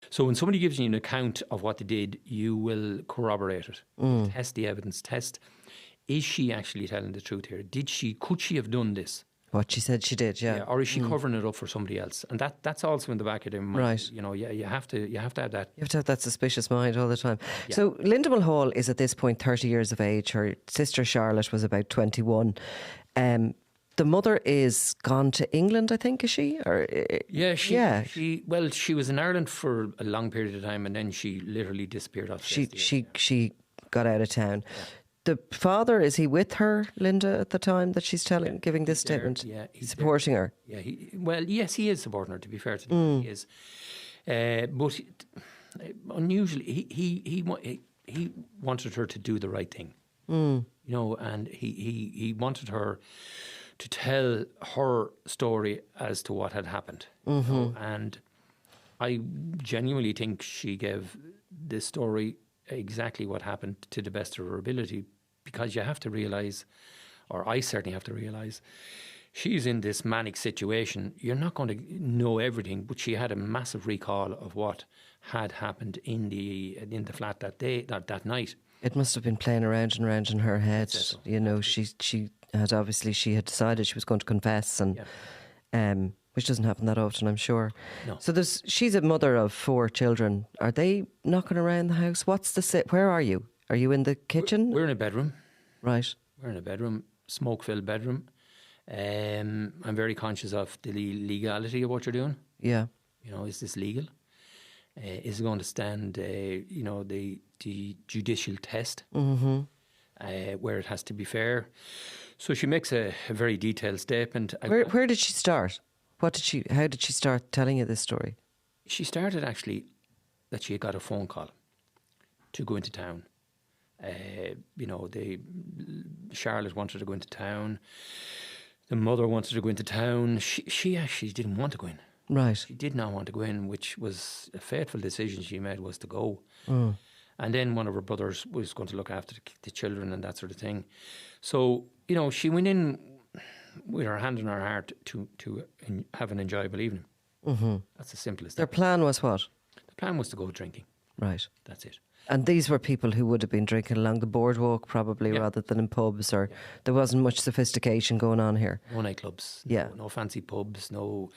So when somebody gives you an account of what they did, you will corroborate it, test the evidence, test, is she actually telling the truth here? Could she have done this? What she said she did, yeah. Or is she covering it up for somebody else? And that's also in the back of their mind. Right. You know, you have to have that. You have to have that suspicious mind all the time. Yeah. So Linda Mulhall is at this point 30 years of age. Her sister Charlotte was about 21. The mother is gone to England, I think, is she? Or she was in Ireland for a long period of time, and then she literally disappeared off. She got out of town. Yeah. The father, is he with her, Linda, at the time that she's giving this statement? Yeah, he's supporting her. Yeah, yes, he is supporting her. To be fair to him, he is. But unusually, he wanted her to do the right thing. You know, and he wanted her to tell her story as to what had happened. You know, and I genuinely think she gave this story exactly what happened to the best of her ability, because you have to realise, or I certainly have to realise, she's in this manic situation. You're not going to know everything, but she had a massive recall of what had happened in the flat that night. It must have been playing around and around in her head. So. You know, she had decided she was going to confess, and which doesn't happen that often, I'm sure. No. So she's a mother of 4 children. Are they knocking around the house? Where are you? Are you in the kitchen? We're in a bedroom. Right. We're in a bedroom, smoke-filled bedroom. I'm very conscious of the legality of what you're doing. Yeah. You know, is this legal? Is it going to stand, the judicial test, where it has to be fair? So she makes a very detailed statement. Where did she start? How did she start telling you this story? She started actually that she had got a phone call to go into town. Charlotte wanted to go into town. The mother wanted to go into town. She actually didn't want to go in. Right. She did not want to go in, which was a fateful decision she made, was to go. And then one of her brothers was going to look after the children and that sort of thing. So, you know, she went in with her hand on her heart to have an enjoyable evening. That's as simple as that. Their plan was what? The plan was to go drinking. Right. That's it. And these were people who would have been drinking along the boardwalk probably, rather than in pubs, or there wasn't much sophistication going on here. No nightclubs. Yeah. No fancy pubs. No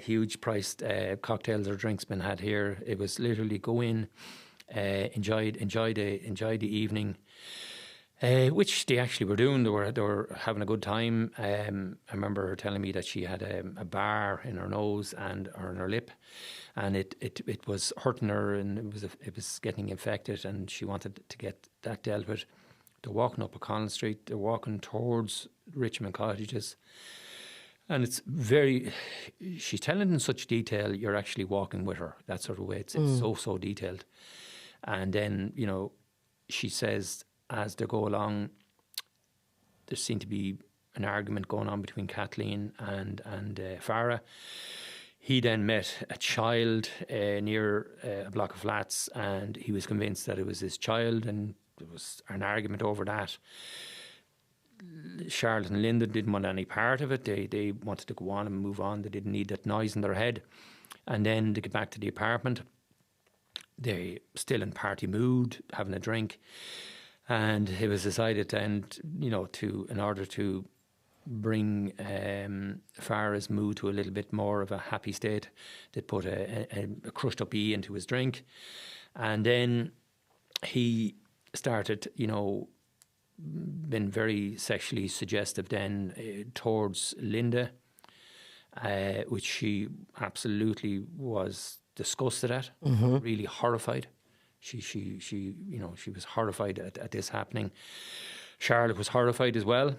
huge priced cocktails or drinks been had here. It was literally go in, enjoy the evening, which they actually were doing. They were having a good time. I remember her telling me that she had a bar in her nose and or in her lip, and it was hurting her, and it was getting infected, and she wanted to get that dealt with. They're walking up O'Connell Street. They're walking towards Richmond Cottages. And it's she's telling in such detail, you're actually walking with her, that sort of way. It's so detailed. And then, you know, she says, as they go along, there seemed to be an argument going on between Kathleen and Farah. He then met a child near a block of flats, and he was convinced that it was his child, and there was an argument over that. Charlotte and Linda didn't want any part of it. They wanted to go on and move on. They didn't need that noise in their head. And then they get back to the apartment. They're still in party mood, having a drink. And it was decided to end, you know, in order to bring Farah's mood to a little bit more of a happy state, they put a crushed up E into his drink. And then he started, you know, been very sexually suggestive then towards Linda, which she absolutely was disgusted at, really horrified. She was horrified at this happening. Charlotte was horrified as well,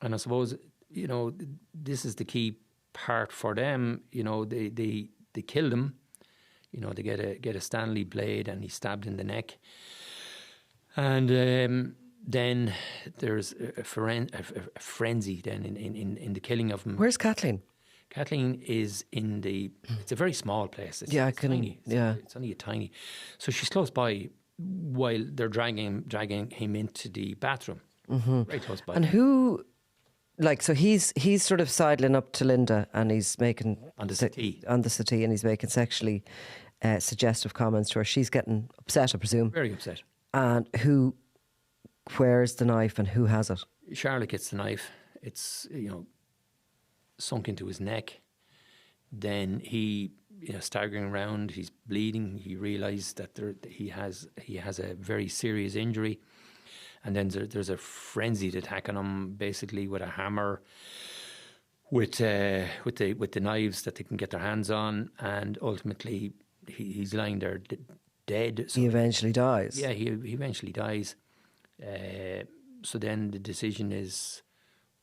and I suppose, you know, this is the key part for them. You know, they killed him. You know, they get a Stanley blade, and he's stabbed in the neck, and then there's a frenzy then in the killing of him. Where's Kathleen? Kathleen is it's a very small place. It's tiny. It's only a tiny. So she's close by while they're dragging him into the bathroom. Very close by. And who, so he's sort of sidling up to Linda, and he's making... On the settee. On the settee, and he's making sexually suggestive comments to her. She's getting upset, I presume. Very upset. And where's the knife and who has it? Charlotte gets the knife. It's, sunk into his neck. Then he, staggering around, he's bleeding. He realised that he has a very serious injury. And then there's a frenzied attack on him, basically with a hammer, with the knives that they can get their hands on, and ultimately he's lying there dead. So he eventually dies. Yeah, he eventually dies. So then the decision is,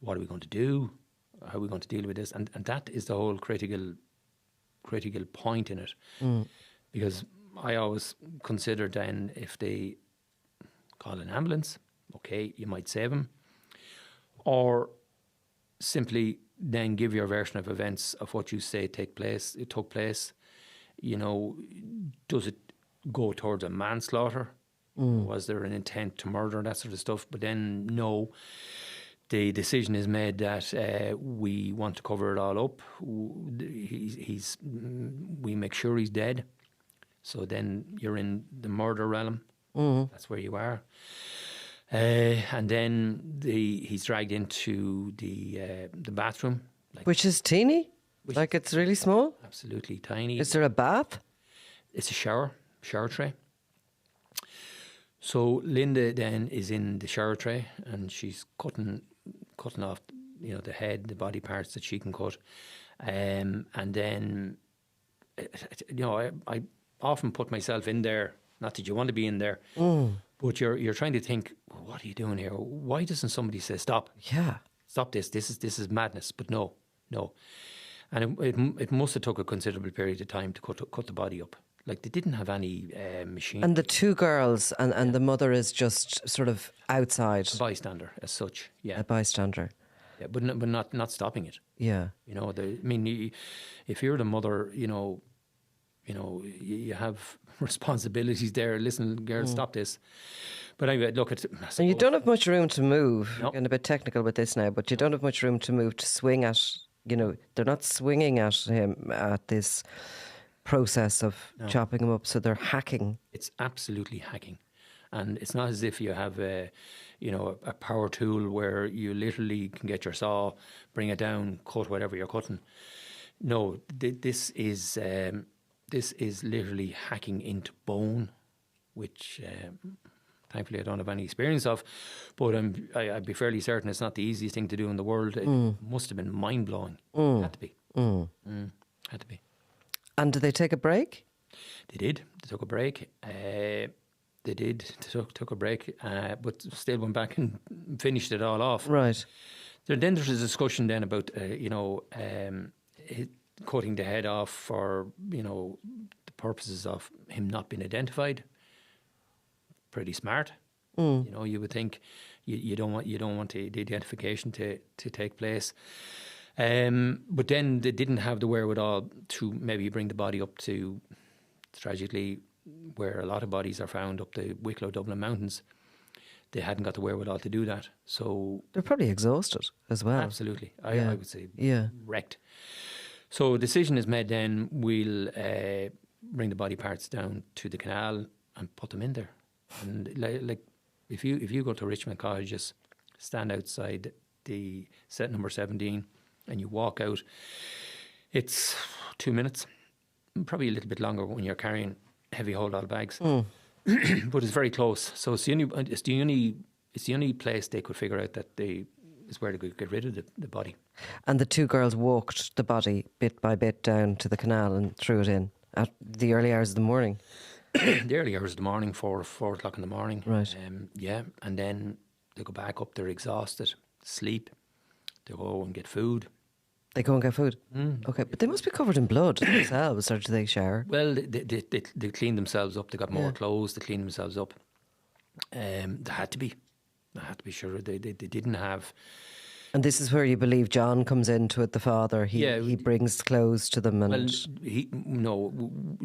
what are we going to do? How are we going to deal with this? And that is the whole critical point in it. Because I always consider then, if they call an ambulance, okay, you might save him. Or simply then give your version of events of what you say took place. Does it go towards a manslaughter? Was there an intent to murder, that sort of stuff? But then, no. The decision is made that we want to cover it all up. We make sure he's dead. So then you're in the murder realm. That's where you are. And then he's dragged into the bathroom, which is teeny, like it's really small. Absolutely tiny. Is there a bath? It's a shower tray. So Linda then is in the shower tray, and she's cutting off, the head, the body parts that she can cut, and then, I often put myself in there. Not that you want to be in there, but you're trying to think, what are you doing here? Why doesn't somebody say stop? Yeah, stop this. This is madness. But no, and it must have took a considerable period of time to cut the body up. Like, they didn't have any machine. And the two girls and the mother is just sort of outside. A bystander, as such, yeah. A bystander. Yeah, but not stopping it. Yeah. If you're the mother, you have responsibilities there. Listen, girl, stop this. But anyway, look at. And you don't have much room to move. No. I'm getting a bit technical with this now, but you don't have much room to move, to swing at. They're not swinging at him at this process of chopping him up, so they're hacking. It's absolutely hacking, and it's not as if you have a power tool where you literally can get your saw, bring it down, cut whatever you're cutting. No, this is literally hacking into bone, which thankfully I don't have any experience of, but I'd be fairly certain it's not the easiest thing to do in the world. It must have been mind blowing. Had to be. Had to be. And did they take a break? They did. They took a break. They took a break, but still went back and finished it all off. Right. Then there's a discussion then about, cutting the head off for, the purposes of him not being identified. Pretty smart. You would think you don't want the identification to take place. But then they didn't have the wherewithal to maybe bring the body up to, tragically, where a lot of bodies are found, up the Wicklow, Dublin mountains. They hadn't got the wherewithal to do that. So they're probably exhausted as well. Absolutely. I would say wrecked. So a decision is made then, we'll bring the body parts down to the canal and put them in there. And like if you go to Richmond Colleges, stand outside the set number 17 and you walk out, it's 2 minutes, probably a little bit longer when you're carrying heavy hold-all bags, but it's very close. So it's the only place they could figure out that is where they could get rid of the body. And the two girls walked the body bit by bit down to the canal and threw it in at the early hours of the morning. The early hours of the morning, 4 o'clock in the morning. Right. And then they go back up, they're exhausted, sleep, they go and get food. They go and get food? Okay, but they must be covered in blood themselves, or do they shower? Well, they clean themselves up, they got more clothes, they clean themselves up. They had to be sure. They didn't have... And this is where you believe John comes into it, the father. He brings clothes to them. And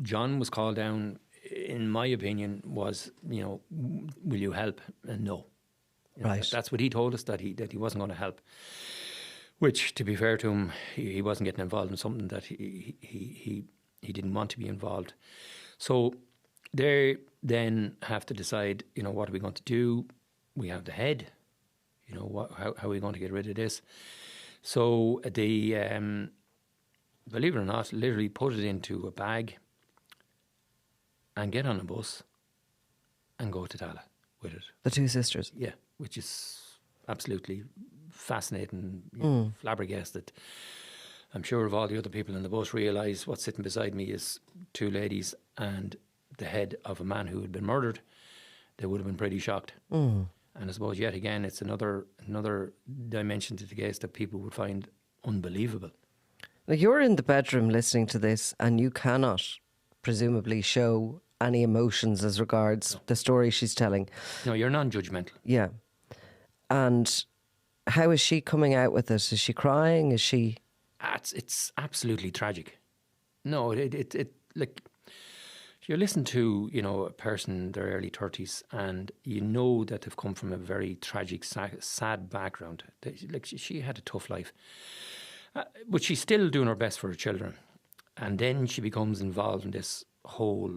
John was called down, in my opinion, was, will you help? And no. Right. That's what he told us, that he wasn't going to help. Which, to be fair to him, he wasn't getting involved in something that he didn't want to be involved. So they then have to decide, what are we going to do? We have the head. How are we going to get rid of this? So they, believe it or not, literally put it into a bag and get on a bus and go to Tala with it. The two sisters? Yeah, which is absolutely fascinating, flabbergasted. I'm sure if all the other people in the bus realise what's sitting beside me is two ladies and the head of a man who had been murdered, they would have been pretty shocked. And I suppose yet again it's another dimension to the case that people would find unbelievable. Now you're in the bedroom listening to this and you cannot presumably show any emotions as regards the story she's telling. No, you're non-judgmental. Yeah. And how is she coming out with it? Is she crying? Is she... It's absolutely tragic. No, it like... You listen to, a person in their early 30s and you know that they've come from a very tragic, sad background. She had a tough life. But she's still doing her best for her children. And then she becomes involved in this whole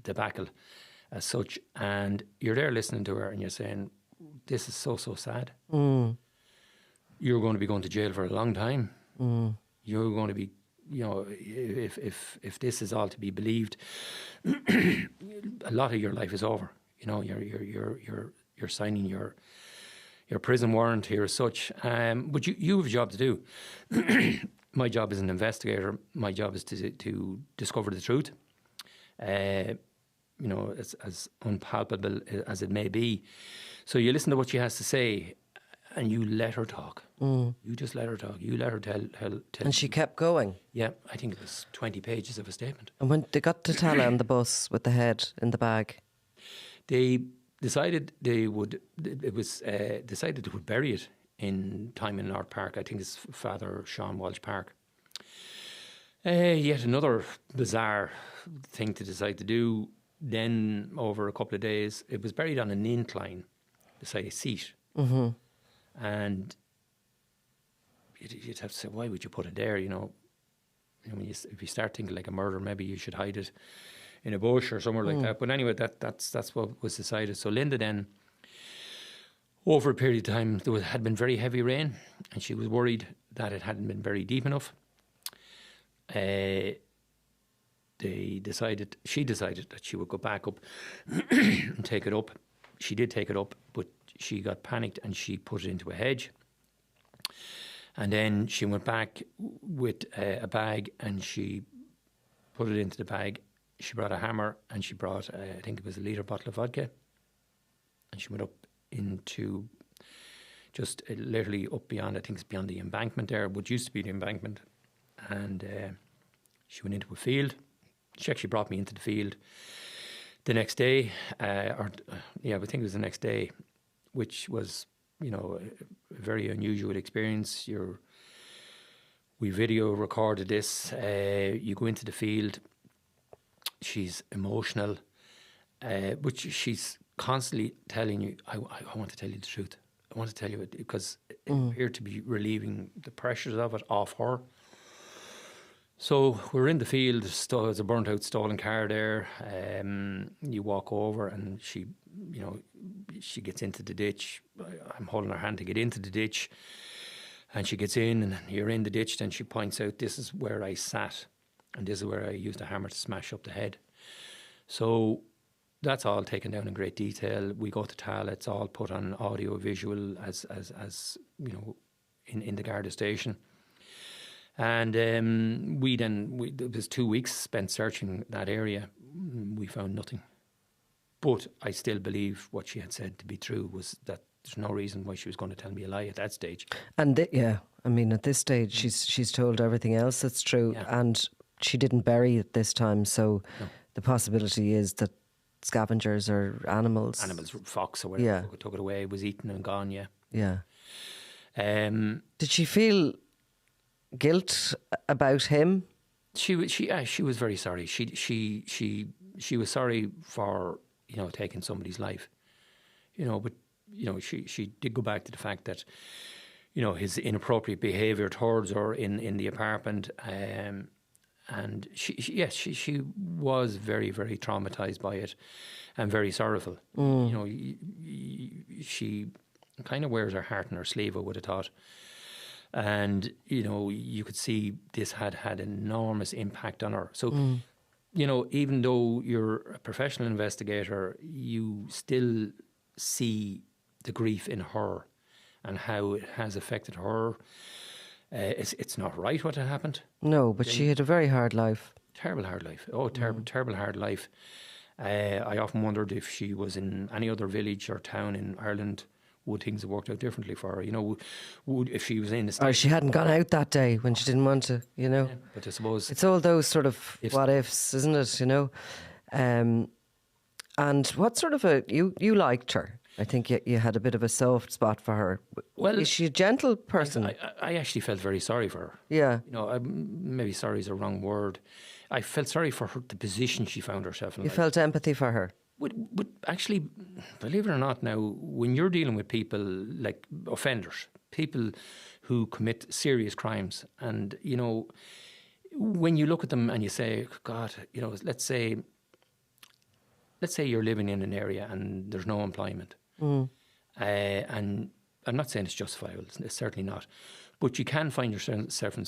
debacle as such. And you're there listening to her and you're saying, this is so, so sad. You're going to be going to jail for a long time. You're going to be, if this is all to be believed, a lot of your life is over. You're signing your prison warrant here as such. But you have a job to do. My job as an investigator, my job is to discover the truth. As unpalpable as it may be. So you listen to what she has to say and you let her talk. You just let her talk. You let her tell. And she kept going? Yeah, I think it was 20 pages of a statement. And when they got to Tala on the bus with the head in the bag? They decided they would bury it in Time in North Park. I think it's Father Sean Walsh Park. Yet another bizarre thing to decide to do. Then, over a couple of days, it was buried on an incline beside a seat. And you'd have to say, why would you put it there? If you start thinking like a murder, maybe you should hide it in a bush or somewhere like that. But anyway, that's what was decided. So Linda then, over a period of time, had been very heavy rain, and she was worried that it hadn't been very deep enough. She decided that she would go back up and take it up. She did take it up, but she got panicked and she put it into a hedge. And then she went back with a bag and she put it into the bag. She brought a hammer and she brought, I think it was a litre bottle of vodka. And she went up into just literally up beyond, I think it's beyond the embankment there, what used to be the embankment. And she went into a field. She actually brought me into the field the next day, I think it was the next day, which was, a very unusual experience. We video recorded this. You go into the field. She's emotional, but she's constantly telling you, I want to tell you the truth. I want to tell you it because it appeared to be relieving the pressures of it off her. So we're in the field, there's a burnt out stolen car there. You walk over and she gets into the ditch. I'm holding her hand to get into the ditch. And she gets in and you're in the ditch. Then she points out, this is where I sat. And this is where I used a hammer to smash up the head. So that's all taken down in great detail. We go to Tala, it's all put on audio visual as in the Garda station. And it was 2 weeks spent searching that area. We found nothing. But I still believe what she had said to be true was that there's no reason why she was going to tell me a lie at that stage. And at this stage, she's told everything else that's true, and she didn't bury it this time. So the possibility is that scavengers or animals, fox or whatever, took it away, was eaten and gone. Yeah. Did she feel guilt about him? She was very sorry. She was sorry for taking somebody's life, but she did go back to the fact that his inappropriate behaviour towards her in the apartment, And she was very, very traumatized by it and very sorrowful. You know, she kind of wears her heart on her sleeve, I would have thought. And, you know, you could see this had enormous impact on her. So, you know, even though you're a professional investigator, you still see the grief in her and how it has affected her. It's not right what had happened. No, but she had a very hard life. Terrible hard life. Oh, terrible hard life. I often wondered if she was in any other village or town in Ireland, would things have worked out differently for her? You know, would if she was in the States? Or she hadn't gone out that day when she didn't want to, you know. Yeah, but I suppose it's all those sort of what ifs, isn't it, you know? And what sort of you liked her? I think you had a bit of a soft spot for her. Well, is she a gentle person? I actually felt very sorry for her. Yeah. You know, maybe sorry is a wrong word. I felt sorry for her, the position she found herself in. You felt empathy for her? But actually, believe it or not now, when you're dealing with people like offenders, people who commit serious crimes, and, you know, when you look at them and you say, God, you know, let's say you're living in an area and there's no employment. And I'm not saying it's justifiable, it's certainly not. But you can find yourself in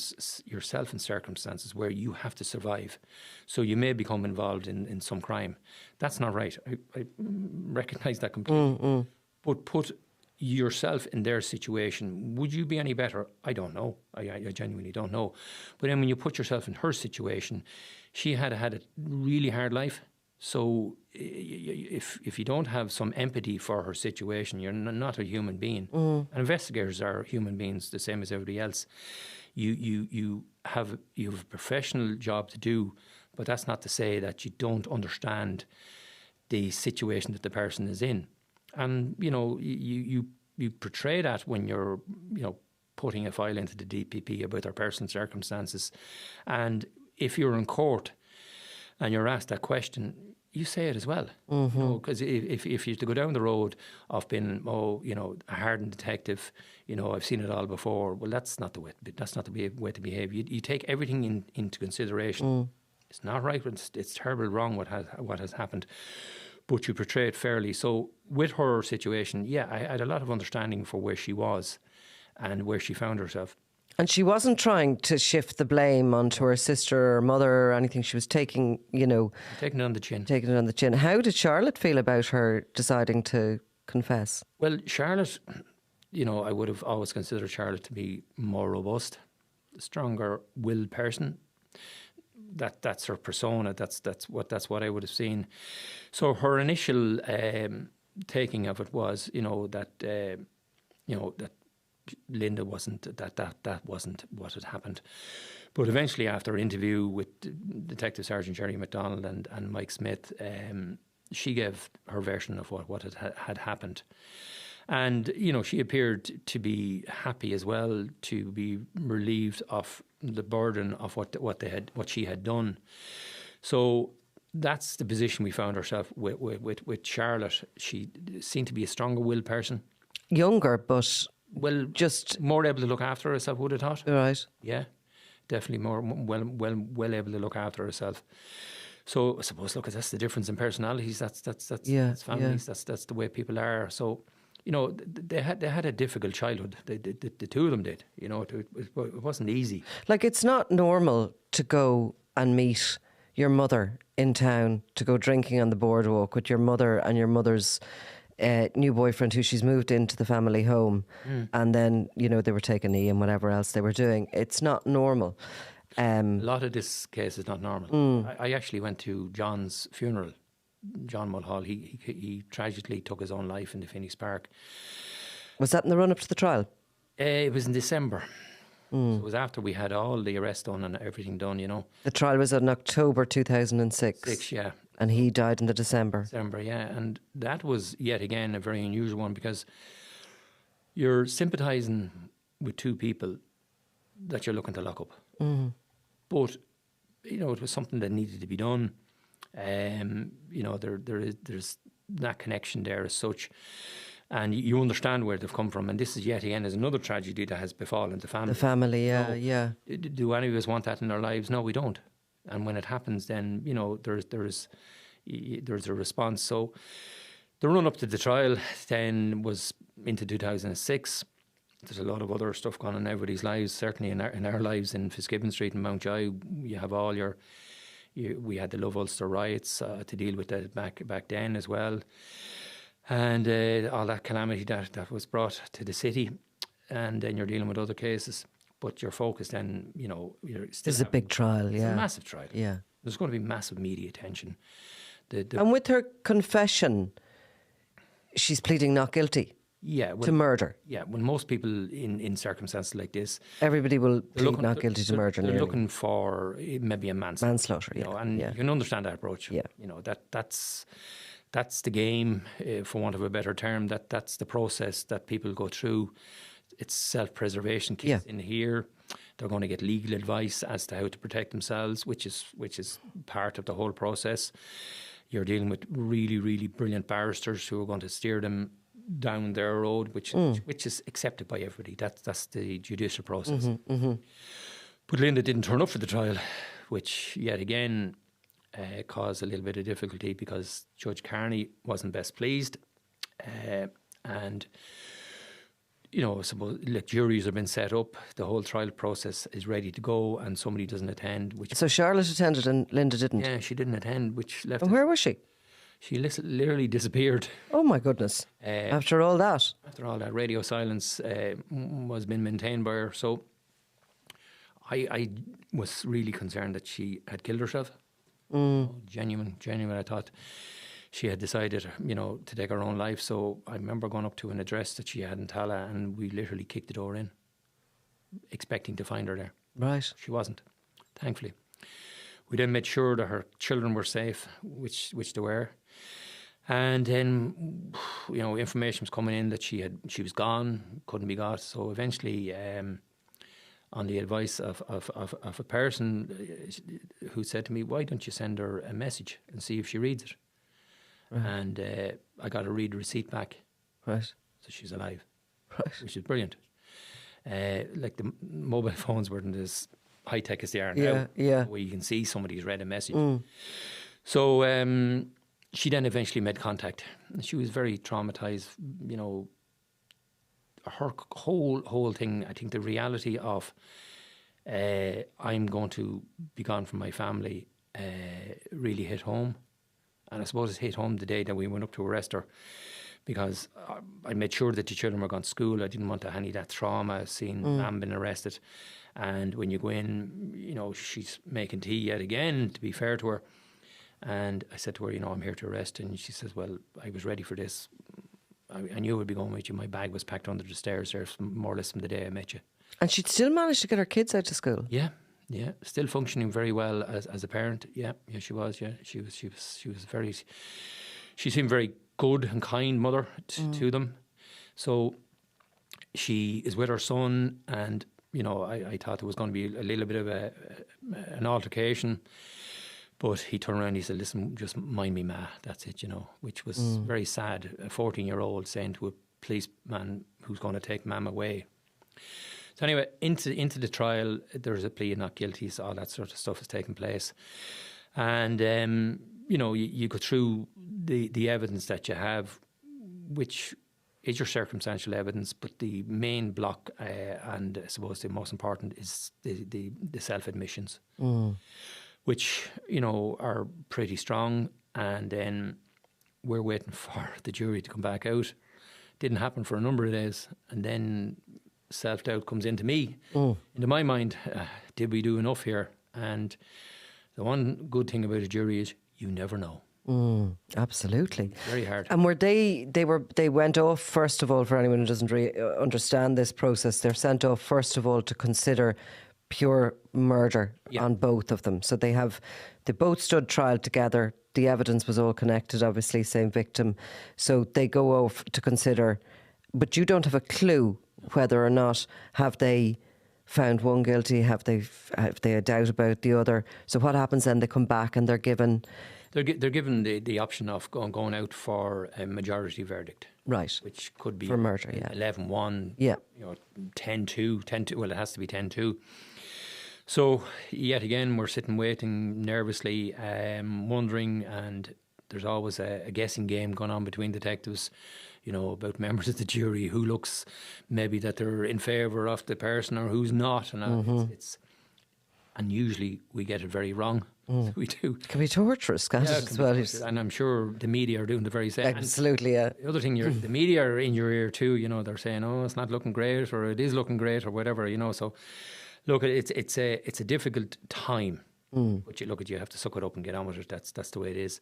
circumstances where you have to survive. So you may become involved in some crime. That's not right. I recognise that completely. But put yourself in their situation. Would you be any better? I don't know. I genuinely don't know. But then when you put yourself in her situation, she had a really hard life. So if you don't have some empathy for her situation, you're not a human being. And investigators are human beings, the same as everybody else. You have a professional job to do, but that's not to say that you don't understand the situation that the person is in. And, you know, you portray that when you're, you know, putting a file into the DPP about their personal circumstances. And if you're in court and you're asked that question, you say it as well. You know, because if you to go down the road of being, you know, a hardened detective, you know, I've seen it all before. Well, that's not the way. That's not the way to behave. You take everything into consideration. It's not right. It's terrible wrong what has happened, but you portray it fairly. So with her situation, yeah, I had a lot of understanding for where she was and where she found herself. And she wasn't trying to shift the blame onto her sister or mother or anything. She was taking, you know... Taking it on the chin. Taking it on the chin. How did Charlotte feel about her deciding to confess? Well, Charlotte, you know, I would have always considered Charlotte to be more robust, stronger willed person. That's her persona. That's what I would have seen. So her initial taking of it was, you know, that Linda wasn't that wasn't what had happened. But eventually, after an interview with Detective Sergeant Jerry MacDonald and Mike Smith, she gave her version of what had happened. And, you know, she appeared to be happy as well, to be relieved of the burden of what she had done. So that's the position we found ourselves with Charlotte. She seemed to be a stronger willed person. Younger, but... Well, just more able to look after herself, would have thought. Right. Yeah, definitely more well able to look after herself. So I suppose, look, that's the difference in personalities. That's families. Yeah. That's the way people are. So, you know, they had a difficult childhood. The two of them did. You know, it wasn't easy. Like, it's not normal to go and meet your mother in town, to go drinking on the boardwalk with your mother and your mother's new boyfriend who she's moved into the family home, and then, you know, they were taking a knee and whatever else they were doing. It's not normal. A lot of this case is not normal. I actually went to John's funeral. John Mulhall, he tragically took his own life in the Phoenix Park. Was that in the run-up to the trial? It was in December. So it was after we had all the arrest done and everything done, you know. The trial was in October 2006. Yeah. And he died in the December. Yeah. And that was, yet again, a very unusual one, because you're sympathising with two people that you're looking to lock up. But, you know, it was something that needed to be done. You know, there's that connection there as such. And you understand where they've come from. And this is, yet again, is another tragedy that has befallen the family. The family, yeah. Do any of us want that in our lives? No, we don't. And when it happens, then, you know, there's a response. So the run up to the trial then was into 2006. There's a lot of other stuff going on in everybody's lives, certainly in our lives in Fitzgibbon Street in Mountjoy. You have all we had the Love Ulster riots to deal with that back then as well. And all that calamity that was brought to the city. And then you're dealing with other cases. But your focus then, you know, This is a big trial, it's a massive trial. Yeah. There's going to be massive media attention. And with her confession, she's pleading not guilty to murder. Yeah, when most people in circumstances like this... Everybody will plead not guilty to murder. They're looking for maybe a manslaughter. Yeah. You know, and you can understand that approach. Yeah. You know, that's the game, for want of a better term. That's the process that people go through. It's self-preservation kits in here. They're going to get legal advice as to how to protect themselves, which is part of the whole process. You're dealing with really, really brilliant barristers who are going to steer them down their road, which is accepted by everybody. That's the judicial process. But Linda didn't turn up for the trial, which yet again caused a little bit of difficulty because Judge Carney wasn't best pleased, and you know, suppose juries have been set up, the whole trial process is ready to go, and somebody doesn't attend. So Charlotte attended and Linda didn't? Yeah, she didn't attend, which left... And where was she? She literally disappeared. Oh my goodness. After all that? After all that, radio silence was being maintained by her. So I was really concerned that she had killed herself. Genuine. I thought she had decided, you know, to take her own life. So I remember going up to an address that she had in Tala, and we literally kicked the door in, expecting to find her there. Right. She wasn't, thankfully. We then made sure that her children were safe, which they were. And then, you know, information was coming in that she was gone, couldn't be got. So eventually, on the advice of a person who said to me, "Why don't you send her a message and see if she reads it?" Right. And I got a read receipt back. Right. So she's alive. Right. Which is brilliant. Like the mobile phones weren't as high tech as they are now. Yeah. Where you can see somebody's read a message. So she then eventually made contact. She was very traumatized. You know, her whole thing. I think the reality of I'm going to be gone from my family really hit home. And I suppose it hit home the day that we went up to arrest her, because I made sure that the children were gone to school. I didn't want to have any of that trauma, seeing Mam being arrested. And when you go in, you know, she's making tea yet again, to be fair to her. And I said to her, you know, I'm here to arrest. And she says, well, I was ready for this. I knew I would be going with you. My bag was packed under the stairs there, more or less from the day I met you. And she'd still managed to get her kids out of school? Yeah. Yeah, still functioning very well as a parent. Yeah, she was. Yeah, she was very. She seemed very good and kind mother to them. So she is with her son, and you know, I thought there was going to be a little bit of an altercation, but he turned around and he said, "Listen, just mind me, Ma. That's it." You know, which was very sad. A 14-year-old saying to a policeman who's going to take Mam away. So anyway, into the trial, there's a plea of not guilty, so all that sort of stuff is taking place. And, you know, you go through the evidence that you have, which is your circumstantial evidence, but the main block, and I suppose the most important, is the self-admissions, which, you know, are pretty strong. And then we're waiting for the jury to come back out. Didn't happen for a number of days. And then self-doubt comes into me, into my mind. Did we do enough here? And the one good thing about a jury is you never know. Absolutely. Very hard. And were they went off, first of all, for anyone who doesn't really understand this process, they're sent off first of all to consider pure murder on both of them. So they both stood trial together. The evidence was all connected, obviously, same victim. So they go off to consider, but you don't have a clue whether or not have they found one guilty, have they a doubt about the other. So what happens then? They come back and they're given the option of going out for a majority verdict, right? Which could be for murder, 11-1, yeah, you know, 10-2. Well, it has to be 10-2. So yet again, we're sitting waiting nervously, wondering, and there's always a guessing game going on between detectives, about members of the jury who looks maybe that they're in favour of the person or who's not, and and usually we get it very wrong. We do. It can be torturous, can't it? As well? And I'm sure the media are doing the very same. Absolutely, yeah. The other thing, the media are in your ear too. They're saying, "Oh, it's not looking great," or "It is looking great," or whatever. So, look, it's a difficult time. But you have to suck it up and get on with it. That's the way it is.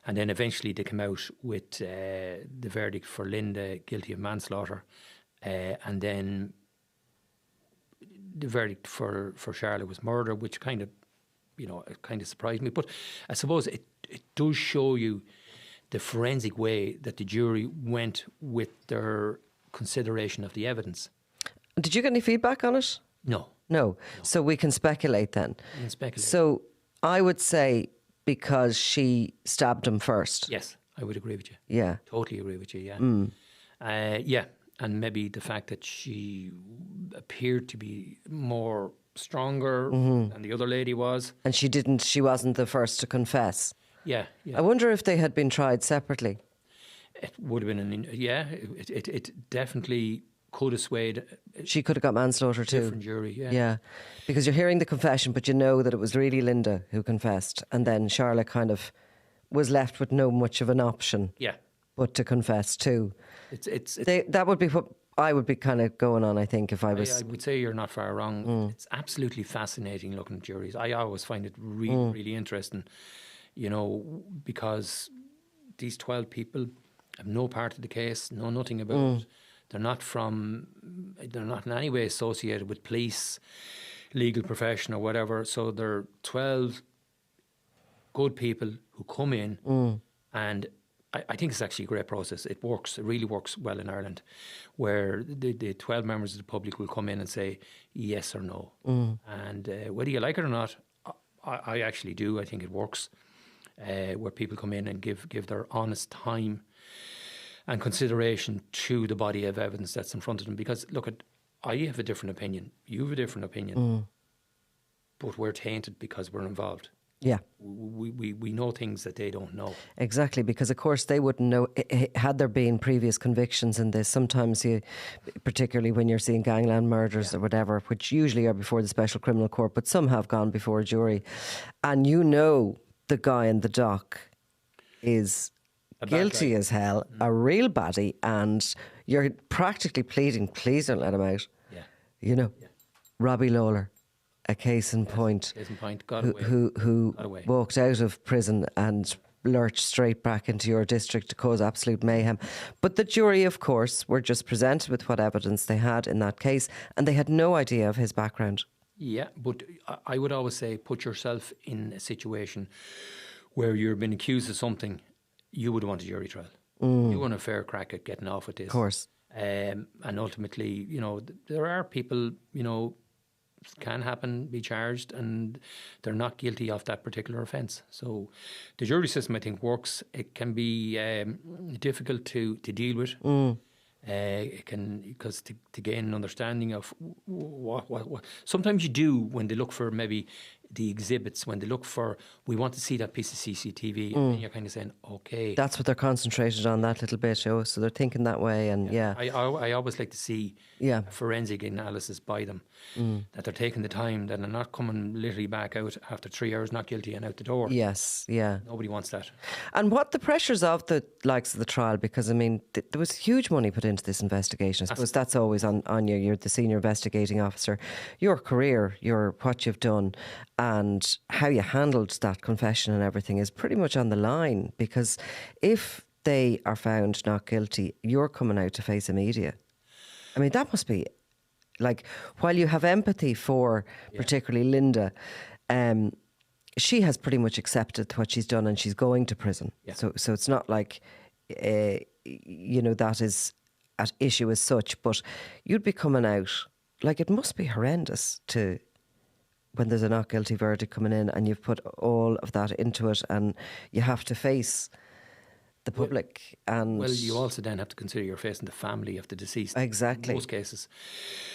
And then eventually they come out with the verdict for Linda guilty of manslaughter, and then the verdict for Charlotte was murder, which kind of surprised me. But I suppose it does show you the forensic way that the jury went with their consideration of the evidence. Did you get any feedback on it? No. So we can speculate then. We can speculate. So I would say because she stabbed him first. Yes, I would agree with you. Yeah. Totally agree with you, yeah. Yeah, and maybe the fact that she appeared to be more stronger than the other lady was. And she wasn't the first to confess. Yeah. I wonder if they had been tried separately. It would have been, it definitely could have swayed. She could have got manslaughter too. Different jury, yeah. Yeah, because you're hearing the confession, but you know that it was really Linda who confessed, and then Charlotte kind of was left with no much of an option. Yeah. But to confess too. That would be what I would be kind of going on, I think, if I was... I would say you're not far wrong. It's absolutely fascinating looking at juries. I always find it really, really interesting, because these 12 people have no part of the case, know nothing about it. They're not in any way associated with police, legal profession or whatever. So they're 12 good people who come in, and I think it's actually a great process. It works. It really works well in Ireland, where the 12 members of the public will come in and say yes or no. And whether you like it or not, I actually do. I think it works, where people come in and give their honest time and consideration to the body of evidence that's in front of them. Because, look, I have a different opinion. You have a different opinion. But we're tainted because we're involved. Yeah. We know things that they don't know. Exactly, because of course they wouldn't know. Had there been previous convictions in this, sometimes particularly when you're seeing gangland murders or whatever, which usually are before the Special Criminal Court, but some have gone before a jury. And the guy in the dock is guilty as hell, a real baddie, and you're practically pleading, please don't let him out. Yeah. Robbie Lawler, a case in point, who walked out of prison and lurched straight back into your district to cause absolute mayhem. But the jury, of course, were just presented with what evidence they had in that case, and they had no idea of his background. Yeah, but I would always say put yourself in a situation where you're being accused of something. You would want a jury trial. You want a fair crack at getting off with this. Of course. And ultimately, there are people, can happen, be charged, and they're not guilty of that particular offence. So the jury system, I think, works. It can be difficult to deal with. It can, because to gain an understanding of what sometimes you do when they look for maybe the exhibits, when they look for, we want to see that piece of CCTV, and you're kind of saying, okay. That's what they're concentrated on, that little bit, so they're thinking that way, and I always like to see forensic analysis by them, that they're taking the time, that they're not coming literally back out after 3 hours, not guilty, and out the door. Yes, yeah. Nobody wants that. And what the pressures of the likes of the trial, because I mean, there was huge money put into this investigation. I suppose that's always on you. You're the senior investigating officer. Your career, what you've done, and how you handled that confession and everything is pretty much on the line, because if they are found not guilty, you're coming out to face the media. I mean, that must be, like, while you have empathy for particularly Linda, she has pretty much accepted what she's done and she's going to prison. Yeah. So it's not like, that is at issue as such, but you'd be coming out, like, it must be horrendous to... when there's a not guilty verdict coming in and you've put all of that into it and you have to face the public. And well, you also then have to consider you're facing the family of the deceased. Exactly. In most cases.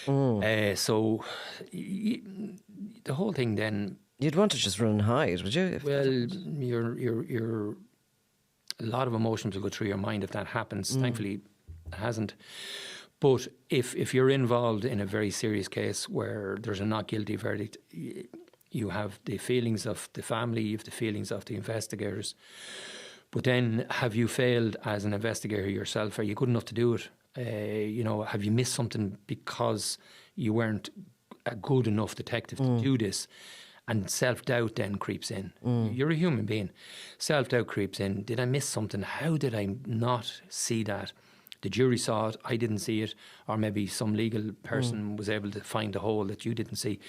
So the whole thing then. You'd want to just run and hide, would you? Well, you're a lot of emotions will go through your mind if that happens. Thankfully, it hasn't. But if you're involved in a very serious case where there's a not guilty verdict, you have the feelings of the family, you have the feelings of the investigators. But then, have you failed as an investigator yourself? Are you good enough to do it? Have you missed something because you weren't a good enough detective to do this? And self-doubt then creeps in. You're a human being. Self-doubt creeps in. Did I miss something? How did I not see that? The jury saw it, I didn't see it, or maybe some legal person was able to find a hole that you didn't see.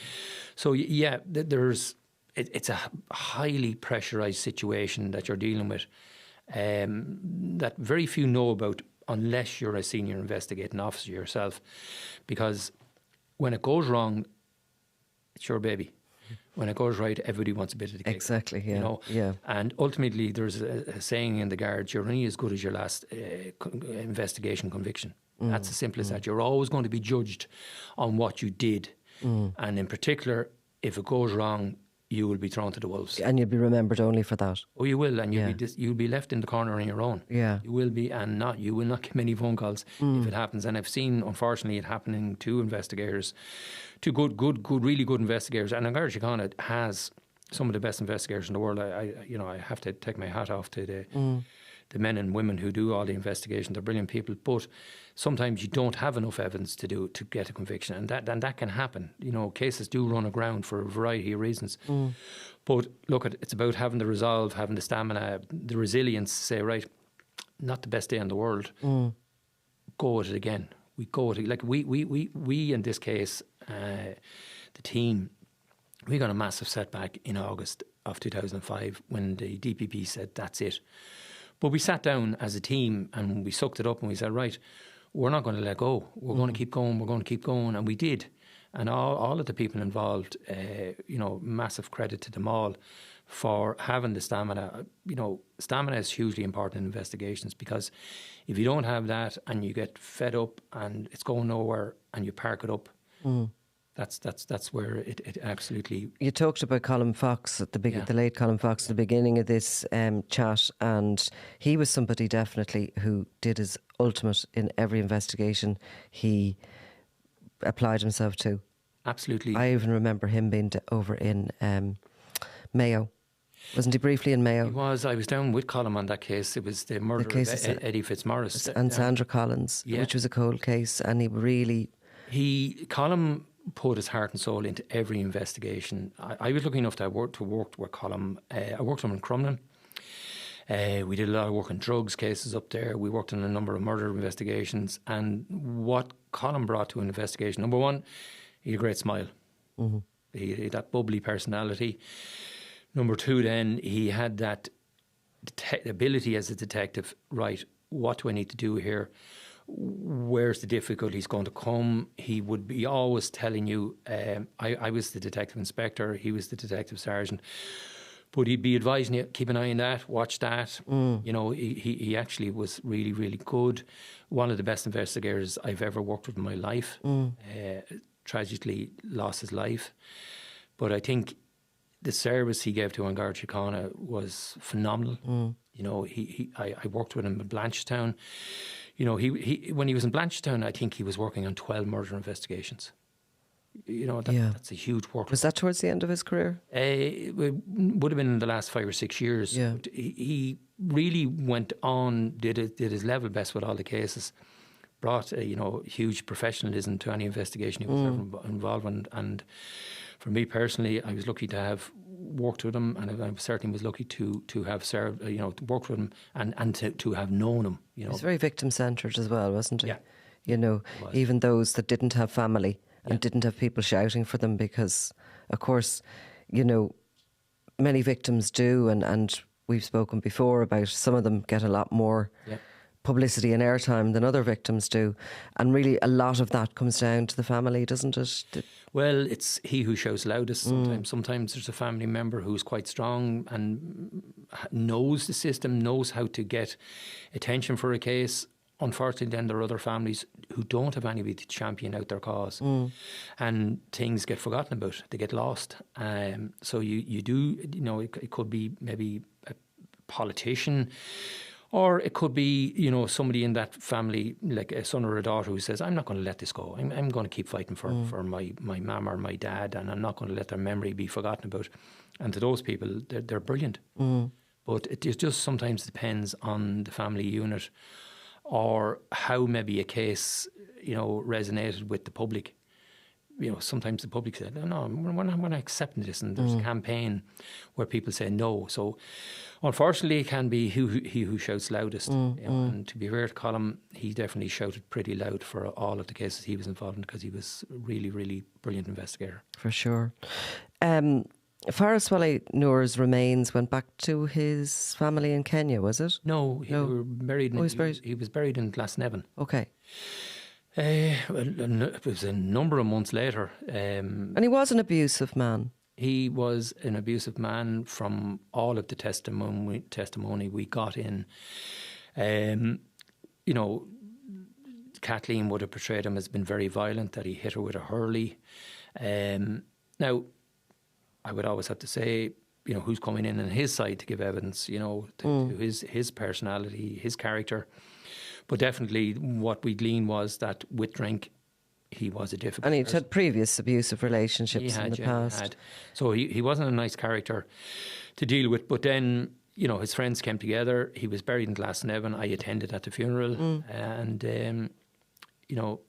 So yeah, it's a highly pressurised situation that you're dealing with, that very few know about unless you're a senior investigating officer yourself, because when it goes wrong, it's your baby. When it goes right, everybody wants a bit of the cake. Exactly, yeah. Yeah. And ultimately, there's a saying in the Guards, you're only as good as your last investigation conviction. That's as simple as that. You're always going to be judged on what you did. And in particular, if it goes wrong, you will be thrown to the wolves. And you'll be remembered only for that. Oh, you will, and you'll be left in the corner on your own. Yeah. You will be, and you will not get many phone calls if it happens. And I've seen, unfortunately, it happening to investigators, to really good investigators. And Garda Síochána has some of the best investigators in the world. I have to take my hat off to the men and women who do all the investigation. They're brilliant people, but sometimes you don't have enough evidence to get a conviction, and that can happen. Cases do run aground for a variety of reasons. But look, it's about having the resolve, having the stamina, the resilience. Say, right, not the best day in the world. Go at it again. We go at it like we in this case, the team. We got a massive setback in August of 2005 when the DPP said that's it. But we sat down as a team and we sucked it up and we said, right, we're not going to let go. We're going to keep going. We're going to keep going. And we did. And all of the people involved, massive credit to them all for having the stamina. Stamina is hugely important in investigations, because if you don't have that and you get fed up and it's going nowhere and you park it up, that's where it absolutely... You talked about Colin Fox at the late Colin Fox at the beginning of this chat, and he was somebody definitely who did his ultimate in every investigation he applied himself to. Absolutely. I even remember him being over in Mayo. Wasn't he briefly in Mayo? He was. I was down with Colin on that case. It was the murder of Eddie Fitzmaurice. And Sandra Collins, which was a cold case, and he really... Colin put his heart and soul into every investigation. I was lucky enough to work with Colin. I worked with him in Crumlin. We did a lot of work on drugs cases up there. We worked on a number of murder investigations. And what Colin brought to an investigation, number one, he had a great smile. He had that bubbly personality. Number two, then, he had that ability as a detective. Right, what do I need to do here? Where's the difficulties going to come? He would be always telling you, I was the detective inspector, he was the detective sergeant, but he'd be advising you, keep an eye on that, watch that. He actually was really, really good. One of the best investigators I've ever worked with in my life. Tragically lost his life. But I think the service he gave to Garda Síochána was phenomenal. I worked with him in Blanchetown. He when he was in Blanchetown, I think he was working on 12 murder investigations. That's a huge work. Was that towards the end of his career? It would have been in the last 5 or 6 years. Yeah. He really went on, did his level best with all the cases, brought huge professionalism to any investigation he was ever involved in. And for me personally, I was lucky to have worked with him, and I certainly was lucky to have served, worked with him and to have known him. He was very victim-centred as well, wasn't he? Yeah. Even those that didn't have family and didn't have people shouting for them, because, of course, many victims do, and we've spoken before about some of them get a lot more publicity and airtime than other victims do, and really a lot of that comes down to the family, doesn't it? Well, it's he who shouts loudest sometimes. Sometimes there's a family member who's quite strong, and knows the system, knows how to get attention for a case. Unfortunately, then there are other families who don't have anybody to champion out their cause, and things get forgotten about. They get lost. So you do, you know, it could be maybe a politician, or it could be, you know, somebody in that family, like a son or a daughter, who says, "I'm not going to let this go. I'm going to keep fighting for my mum or my dad, and I'm not going to let their memory be forgotten about." And to those people, they're brilliant. But it just sometimes depends on the family unit, or how maybe a case, you know, resonated with the public. You know, sometimes the public said, "No, we're not accepting this," and there's a campaign where people say no. So, unfortunately, it can be he who shouts loudest. You know, and to be fair to Colm, he definitely shouted pretty loud for all of the cases he was involved in, because he was a really, really brilliant investigator. For sure. Farah Swaleh Noor's remains went back to his family in Kenya, was it? No, he were buried. He was buried. He was buried in Glasnevin. Okay. It was a number of months later. And he was an abusive man. He was an abusive man from all of the testimony we got in. You know, Kathleen would have portrayed him as being very violent, that he hit her with a hurley. Now, I would always have to say, you know, who's coming in on his side to give evidence, you know, to his personality, his character. But definitely what we gleaned was that with drink, he was a difficult And he'd person. had previous abusive relationships in the past. He had. So he wasn't a nice character to deal with. But then, you know, his friends came together. He was buried in Glasnevin. I attended at the funeral. And, you know,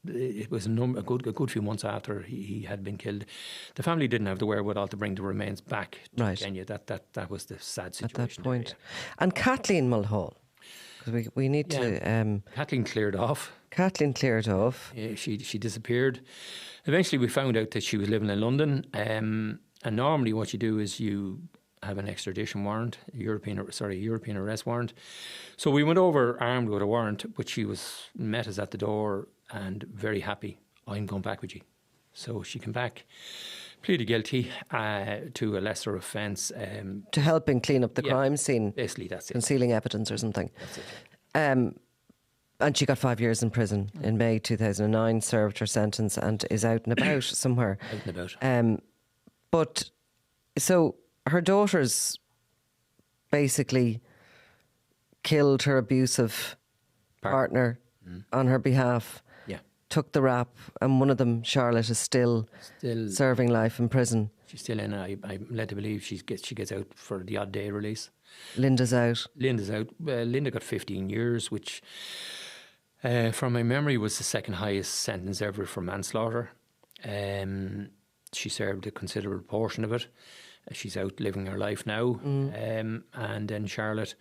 it was a good few months after he had been killed. The family didn't have the wherewithal to bring the remains back to Kenya. That was the sad situation. At that point. And Kathleen Mulhall, because we need to... Kathleen cleared off. She disappeared. Eventually we found out that she was living in London. And normally what you do is you have an extradition warrant, European arrest warrant. So we went over armed with a warrant, but she met us at the door and very happy. "I'm going back with you." So she came back, pleaded guilty to a lesser offence. To helping clean up the crime scene. Basically, that's it. Concealing evidence or something. That's it. And she got 5 years in prison in May 2009, served her sentence and is out and about somewhere. Out and about. But, so her daughters basically killed her abusive partner on her behalf. Yeah. Took the rap, and one of them, Charlotte, is still serving life in prison. She's still in. I'm led to believe she gets out for the odd day release. Linda's out. Linda got 15 years, which, from my memory, was the second highest sentence ever for manslaughter. She served a considerable portion of it. She's out living her life now. And then Charlotte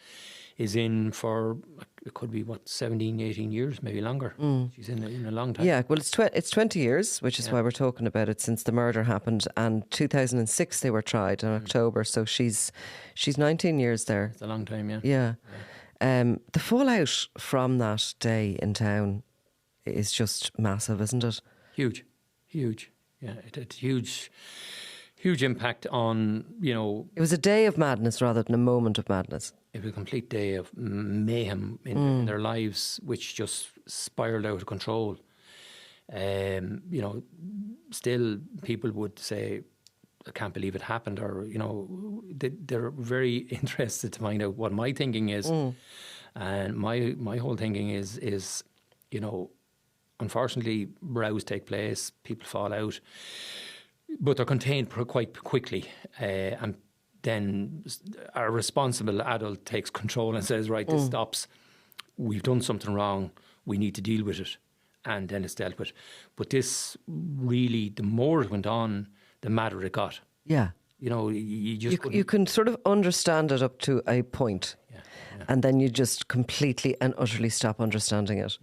is in for, it could be, 17, 18 years, maybe longer. She's in a long time. Yeah, well, it's 20 years, which is why we're talking about it, since the murder happened. And 2006 they were tried in October, so she's 19 years there. It's a long time, yeah. Yeah. The fallout from that day in town is just massive, isn't it? Huge. Yeah, it had huge impact on, you know... It was a day of madness rather than a moment of madness. It was a complete day of mayhem in their lives, which just spiraled out of control. You know, still people would say, "I can't believe it happened," or, you know, they're very interested to find out what my thinking is. And my whole thinking is, you know, unfortunately, rows take place, people fall out, but they're contained quite quickly. And then a responsible adult takes control and says, "Right, this stops. We've done something wrong. We need to deal with it." And then it's dealt with. But this really, the more it went on, the madder it got. Yeah. You know, you can sort of understand it up to a point. Yeah. And then you just completely and utterly stop understanding it.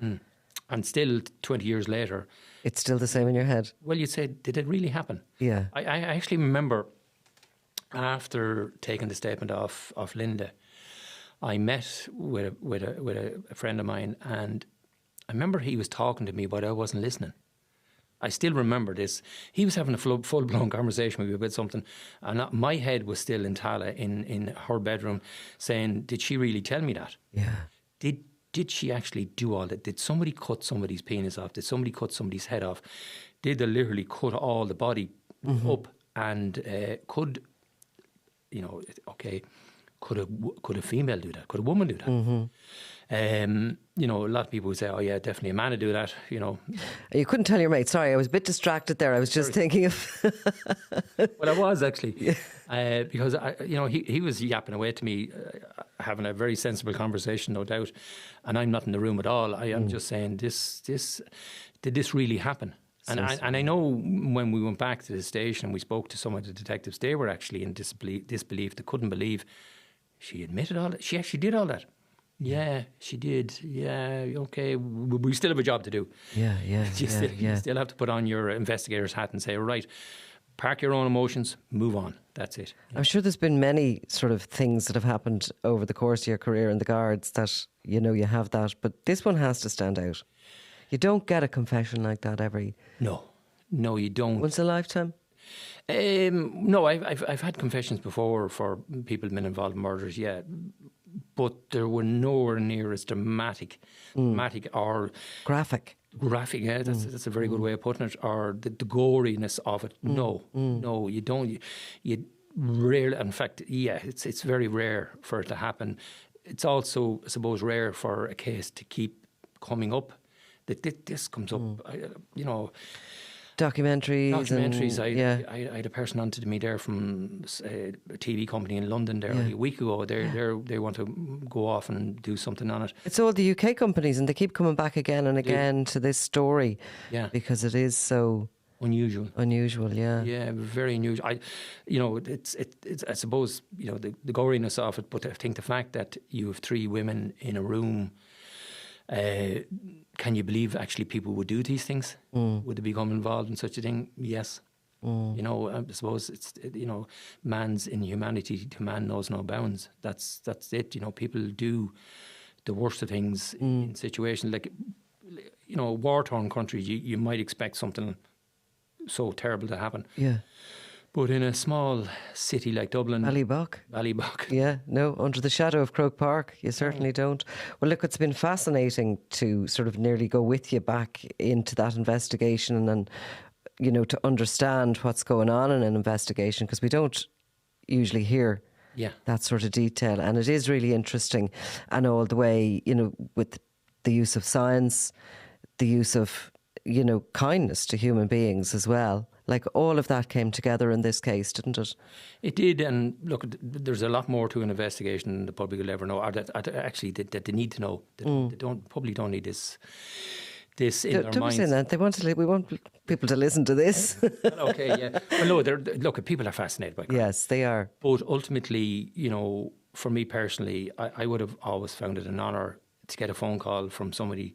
And still, 20 years later... It's still the same in your head. Well, you'd say, did it really happen? Yeah. I actually remember, after taking the statement off Linda, I met with a friend of mine, and I remember he was talking to me, but I wasn't listening. I still remember this. He was having a full-blown conversation with me about something, and my head was still in Tala in her bedroom saying, did she really tell me that? Yeah. Did she actually do all that? Did somebody cut somebody's penis off? Did somebody cut somebody's head off? Did they literally cut all the body up? And could a female do that? Could a woman do that? A lot of people would say, oh yeah, definitely a man would do that, You couldn't tell your mate. Sorry, I was a bit distracted there. I was just thinking of... Well, I was actually, because he was yapping away to me, having a very sensible conversation, no doubt, and I'm not in the room at all. I am just saying, did this really happen? And I know when we went back to the station and we spoke to some of the detectives, they were actually in disbelief. They couldn't believe she admitted all that. She actually did all that. Yeah, she did. Yeah, okay. We still have a job to do. Yeah. You still have to put on your investigator's hat and say, right, park your own emotions, move on. That's it. I'm sure there's been many sort of things that have happened over the course of your career in the Guards that, you have that. But this one has to stand out. You don't get a confession like that every... No, you don't. Once a lifetime? No, I've had confessions before for people who've been involved in murders, yeah. But there were nowhere near as dramatic or... Graphic, yeah, that's a very good way of putting it. Or the goriness of it. No, you don't. You rarely, in fact, yeah, it's very rare for it to happen. It's also, I suppose, rare for a case to keep coming up. That this comes up, Documentaries. I had a person on to me there from a TV company in London there only a week ago. They want to go off and do something on it. It's all the UK companies, and they keep coming back again and again to this story. Yeah, because it is so unusual. Yeah, very unusual. It's I suppose the goriness of it, but I think the fact that you have 3 women in a room. Can you believe actually people would do these things? Would they become involved in such a thing? Yes. I suppose it's man's inhumanity to man knows no bounds. That's it. People do the worst of things in situations like war-torn countries. You might expect something so terrible to happen. Yeah. But in a small city like Dublin... Ballybock. Yeah, no, under the shadow of Croke Park, you certainly don't. Well, look, it's been fascinating to sort of nearly go with you back into that investigation and, to understand what's going on in an investigation, because we don't usually hear that sort of detail. And it is really interesting. And all the way, with the use of science, the use of, kindness to human beings as well. Like all of that came together in this case, didn't it? It did, and look, there's a lot more to an investigation than the public will ever know, or that they need to know. They probably don't need this in their minds. That. We want people to listen to this. Okay, yeah. Well, no, look, people are fascinated by crime. Yes, they are. But ultimately, for me personally, I would have always found it an honour to get a phone call from somebody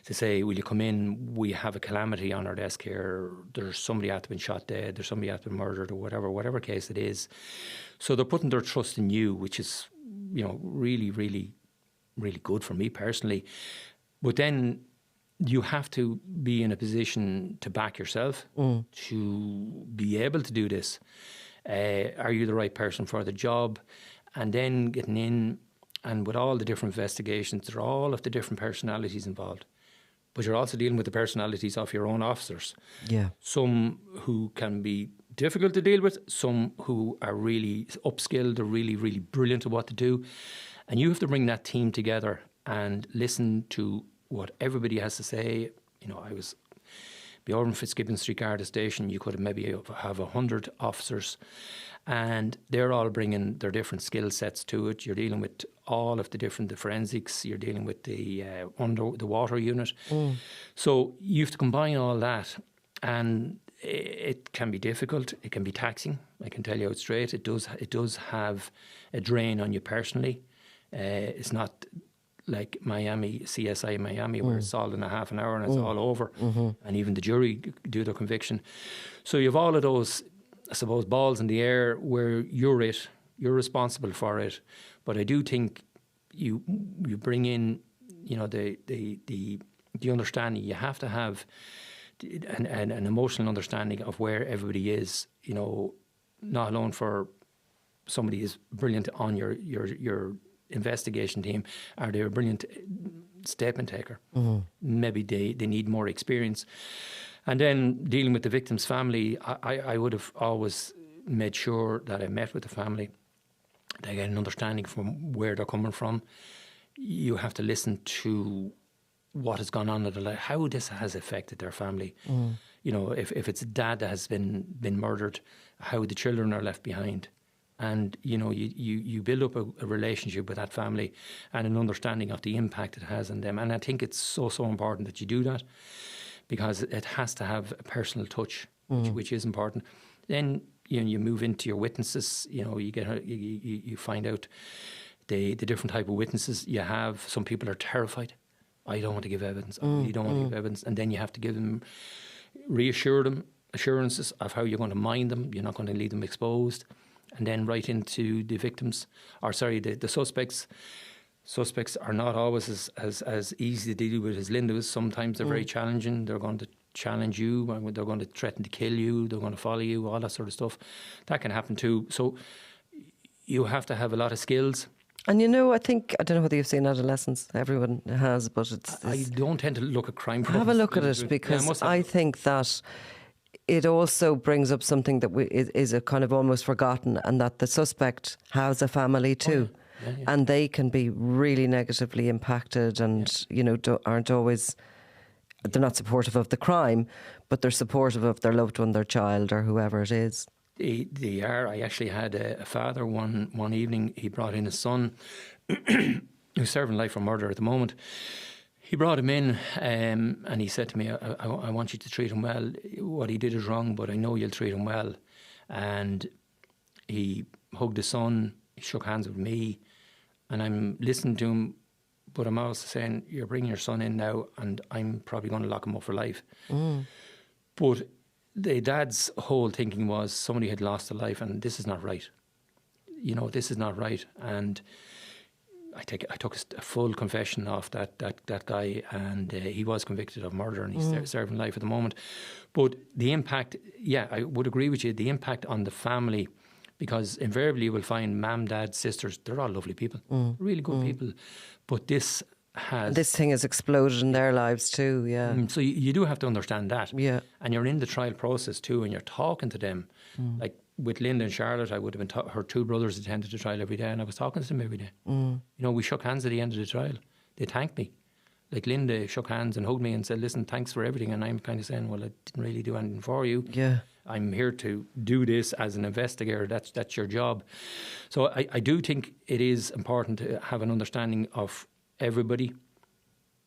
to say, will you come in, we have a calamity on our desk here, there's somebody out been shot dead, there's somebody out been murdered, or whatever case it is. So they're putting their trust in you, which is, really, really, really good for me personally. But then you have to be in a position to back yourself, to be able to do this. Are you the right person for the job? And then getting in, and with all the different investigations, there are all of the different personalities involved. But you're also dealing with the personalities of your own officers. Yeah. Some who can be difficult to deal with, some who are really upskilled, or really, really brilliant at what to do. And you have to bring that team together and listen to what everybody has to say. I was over in Fitzgibbon Street Garda Station, you could have maybe have 100 officers, and they're all bringing their different skill sets to it. You're dealing with all of the forensics, you're dealing with the water unit. So you have to combine all that, and it can be difficult, it can be taxing, I can tell you out straight. It does have a drain on you personally. It's not like CSI Miami, where it's solved in a half an hour and it's all over. And even the jury do their conviction. So you have all of those, I suppose, balls in the air where you're responsible for it. But I do think you bring in, the understanding. You have to have an emotional understanding of where everybody is, you know, not alone for somebody is brilliant on your investigation team, are they a brilliant statement taker? Maybe they need more experience. And then dealing with the victim's family, I would have always made sure that I met with the family. They get an understanding from where they're coming from. You have to listen to what has gone on in their life, how this has affected their family. You know, if it's a dad that has been murdered, how the children are left behind. And, you know, you build up a relationship with that family and an understanding of the impact it has on them. And I think it's so important that you do that, because it has to have a personal touch, which is important. Then, you know, you move into your witnesses. You know, you find out the different type of witnesses you have. Some people are terrified. I don't want to give evidence. I really don't want to give evidence. And then you have to give them, reassure them, assurances of how you're going to mind them. You're not going to leave them exposed. And then right into the victims, the suspects. Suspects are not always as easy to deal with as Linda was. Sometimes they're very challenging. They're going to challenge you. They're going to threaten to kill you. They're going to follow you, all that sort of stuff. That can happen too. So you have to have a lot of skills. And you know, I don't know whether you've seen Adolescence. Everyone has, but I don't tend to look at crime. Have a look at it, because I think that it also brings up something that is a kind of almost forgotten, and that the suspect has a family too. Yeah, and they can be really negatively impacted, and you know, aren't always, they're not supportive of the crime, but they're supportive of their loved one, their child, or whoever it is. They are. I actually had a father one evening. He brought in his son, who's serving life for murder at the moment. He brought him in, and he said to me, I want you to treat him well. What he did is wrong, but I know you'll treat him well. And he hugged his son, he shook hands with me, and I'm listening to him, but I'm also saying, you're bringing your son in now, and I'm probably going to lock him up for life. But the dad's whole thinking was somebody had lost a life, and this is not right. You know, this is not right. And I took a full confession off that guy, and he was convicted of murder, and he's serving life at the moment. But the impact, I would agree with you, the impact on the family, because invariably you will find mum, dad, sisters, they're all lovely people, really good people. But this thing has exploded in their lives too, So you do have to understand that. Yeah. And you're in the trial process too, and you're talking to them. Like with Linda and Charlotte, I would have been her two brothers attended the trial every day, and I was talking to them every day. You know, we shook hands at the end of the trial. They thanked me. Like Linda shook hands and hugged me and said, listen, thanks for everything. And I'm kind of saying, well, I didn't really do anything for you. Yeah. I'm here to do this as an investigator. That's your job. So I do think it is important to have an understanding of everybody,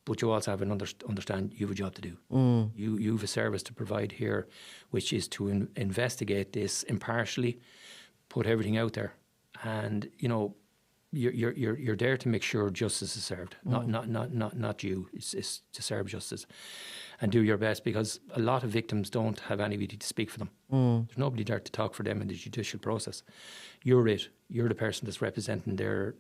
but you also have an understand you have a job to do. You have a service to provide here, which is to investigate this impartially, put everything out there, and you know you're there to make sure justice is served, not you. It's to serve justice, and do your best, because a lot of victims don't have anybody to speak for them. There's nobody there to talk for them in the judicial process. You're it. You're the person that's representing their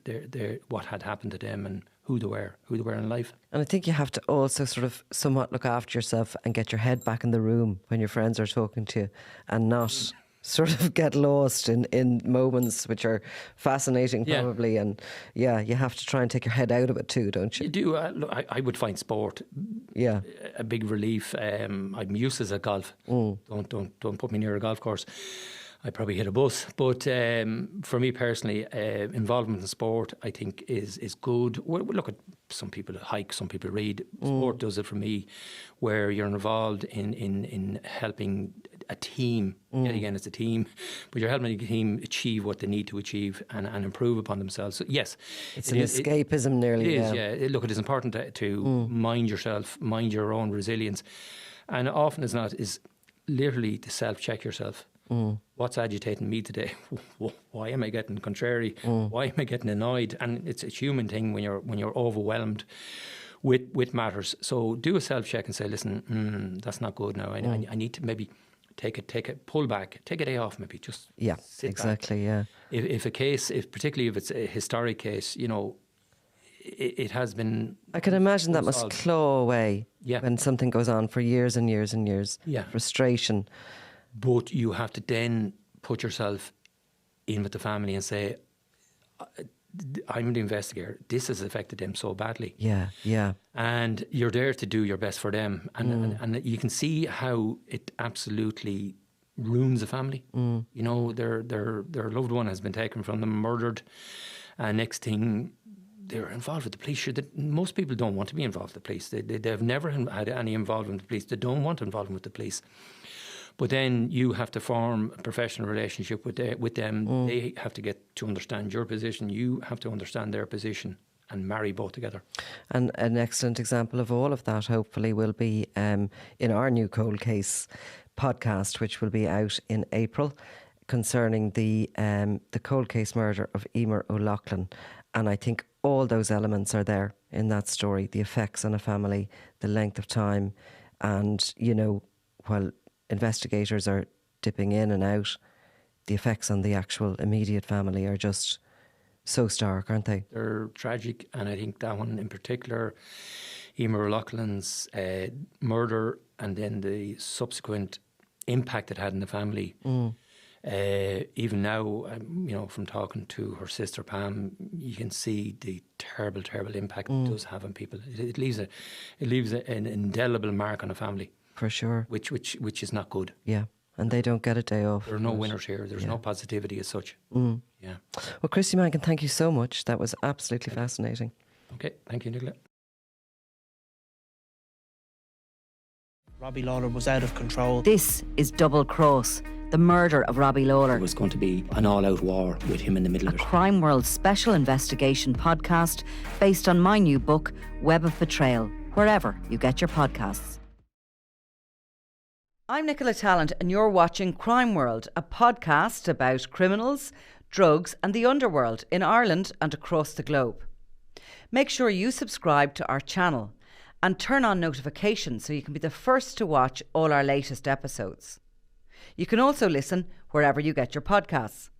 what had happened to them and who they were in life. And I think you have to also sort of somewhat look after yourself and get your head back in the room when your friends are talking to you, and not sort of get lost in moments which are fascinating probably. And you have to try and take your head out of it too, don't you? You do. Look, I would find sport a big relief. I'm useless at golf. Don't put me near a golf course. I'd probably hit a bus. But for me personally, involvement in sport, I think, is good. Well, look at some people hike, some people read. Sport does it for me, where you're involved in helping a team. Yet again, it's a team, but you're helping a team achieve what they need to achieve and improve upon themselves. So yes, it's an escapism nearly. It is, yeah. Look, it is important to mind yourself, mind your own resilience, and often as not is literally to self-check yourself. What's agitating me today? Why am I getting contrary? Why am I getting annoyed? And it's a human thing when you're overwhelmed with matters. So do a self-check and say, listen, that's not good now. I need to maybe take a pull back, take a day off, maybe just sit exactly, back. Yeah. If a case, particularly if it's a historic case, you know, it has been. I can imagine that must unsolved. claw away when something goes on for years and years and years. Yeah. Frustration. But you have to then put yourself in with the family and say, I'm the investigator. This has affected them so badly. Yeah, yeah. And you're there to do your best for them. And you can see how it absolutely ruins a family. You know, their loved one has been taken from them, murdered. And next thing, they're involved with the police. Sure, most people don't want to be involved with the police. They've never had any involvement with the police. They don't want involvement with the police. But then you have to form a professional relationship with them. They have to get to understand your position. You have to understand their position and marry both together. And an excellent example of all of that, hopefully, will be in our new Cold Case podcast, which will be out in April, concerning the cold case murder of Emer O'Loughlin. And I think all those elements are there in that story. The effects on a family, the length of time, and, you know, while investigators are dipping in and out, the effects on the actual immediate family are just so stark, aren't they? They're tragic, and I think that one in particular, Emer O'Loughlin's murder and then the subsequent impact it had in the family. Even now, you know, from talking to her sister Pam, you can see the terrible, terrible impact it does have on people. It leaves an indelible mark on a family. For sure. Which is not good. Yeah. And they don't get a day off. There are no winners here. There's no positivity as such. Yeah. Well, Christy Mangan, thank you so much. That was absolutely fascinating. Okay. Thank you, Nicola. Robbie Lawler was out of control. This is Double Cross, the murder of Robbie Lawler. It was going to be an all-out war with him in the middle of it. A Crime World special investigation podcast based on my new book, Web of Betrayal, wherever you get your podcasts. I'm Nicola Tallant and you're watching Crime World, a podcast about criminals, drugs and the underworld in Ireland and across the globe. Make sure you subscribe to our channel and turn on notifications so you can be the first to watch all our latest episodes. You can also listen wherever you get your podcasts.